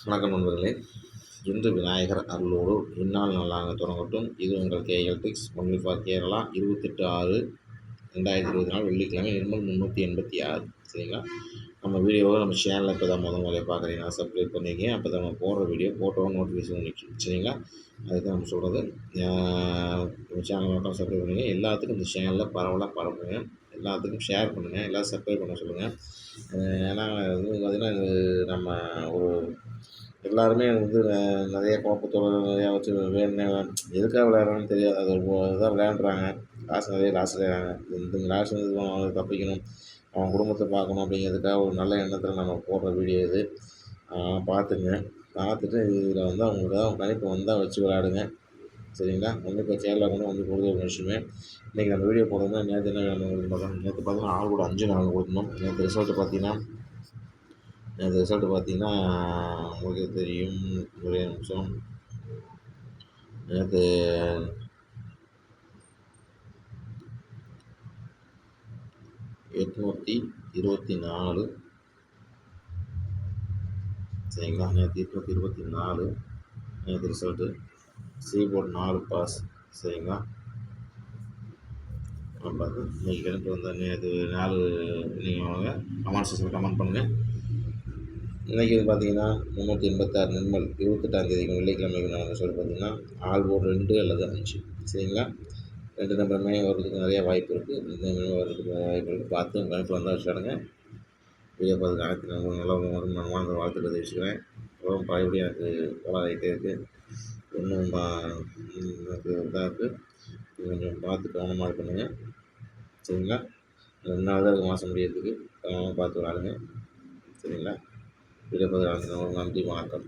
வணக்கம் நண்பர்களே. இன்று விநாயகர் அருளோடு இந்நாள் நல்லாக தொடங்கட்டும். இது உங்கள் KL tix only for Kerala. 28/6/2024 வெள்ளிக்கிழமை நிர்மல் 386. சரிங்களா? நம்ம வீடியோவை நம்ம சேனலில் இப்போ தான் முறையாக பார்க்குறீங்கன்னா சப்ஸ்கிரைப் பண்ணிக்கங்க. அப்போ தான் நம்ம போடுற வீடியோ போட்டோம் நோட்டிஃபிகேஷன் நிற்கும். சரிங்களா? அதுதான் நம்ம சொல்கிறது. நம்ம சேனல் மட்டும் சப்ஸ்கிரைப் பண்ணிங்க. எல்லாத்துக்கும் இந்த சேனலில் பரவலாக பரப்புங்க. எல்லாத்துக்கும் ஷேர் பண்ணுங்கள். எல்லோரும் சப்ஸ்கிரைப் பண்ண சொல்லுங்கள். ஏன்னா இது பார்த்திங்கன்னா நம்ம ஒரு எல்லாருமே நிறைய குழப்பத்தோட நிறையா வச்சு வேணும்னே எதுக்காக விளையாடுறாங்கன்னு தெரியாது. அது இதாக விளையாண்டுறாங்க. காசு நிறைய லாஸ் அடைகிறாங்க. இந்த லாஸ் அவங்க தப்பிக்கணும், அவங்க குடும்பத்தை பார்க்கணும் அப்படிங்கிறதுக்காக ஒரு நல்ல எண்ணத்தில் நம்ம போடுற வீடியோ இது. பார்த்துங்க. பார்த்துட்டு இதில் அவங்களுக்கு அவங்க கணிப்பு வந்தால் வச்சு விளையாடுங்க. சரிங்களா? இப்போ கேரளா கொண்டு கொடுத்த ஒரு விஷயமே இன்றைக்கி நம்ம வீடியோ போடுறோம்னா நேற்று என்ன பார்த்தோம். நேற்று பார்த்தீங்கன்னா 6 கூட 5 நாள் கொடுக்கணும். நேற்று ரிசல்ட்டு பார்த்தீங்கன்னா உங்களுக்கே தெரியும். ஒரே நிமிஷம். நேற்று 824. சரிங்களா? நேற்று 824 நேற்று ரிசல்ட்டு. Board 4 pass. சரிங்களா? பார்த்து இன்றைக்கி கணக்கு வந்தால் நேற்று 4 நீங்கள் வாங்க கமெண்ட் செக்ஷனில் கமெண்ட் பண்ணுங்கள். இன்றைக்கி பார்த்தீங்கன்னா 386 நிர்மல் 28ஆம் வெள்ளிக்கிழமை ரிசல்ட் பார்த்தீங்கன்னா ஆல் போர்டு 2 அல்லது 5. சரிங்களா? 2 நம்பருமே வர்றதுக்கு நிறைய வாய்ப்பு இருக்குது. 2 நம்பருமே வர்றதுக்கு வாய்ப்பு இருக்குது. பார்த்து உங்கள் கணக்கு வந்தால் வச்சுடுங்க. வீடியோ பார்த்து அனைத்து நண்பர்கள் நல்ல மனமார்ந்த வாழ்த்துக்களை தெரிவிச்சுக்கிறேன். அப்புறம் பழையபடி எனக்கு ஆகிட்டே இருக்குது. இன்னும் எனக்கு இதாக இருக்குது. கொஞ்சம் பார்த்து கவனமாக பண்ணுங்கள். சரிங்களா? 2 நாள் தான் இருக்குது மாதம் முடியறதுக்கு. கவனமாக பார்த்து விளாடுங்க. சரிங்களா? வீடியோ பார்த்து நன்றி, வணக்கம்.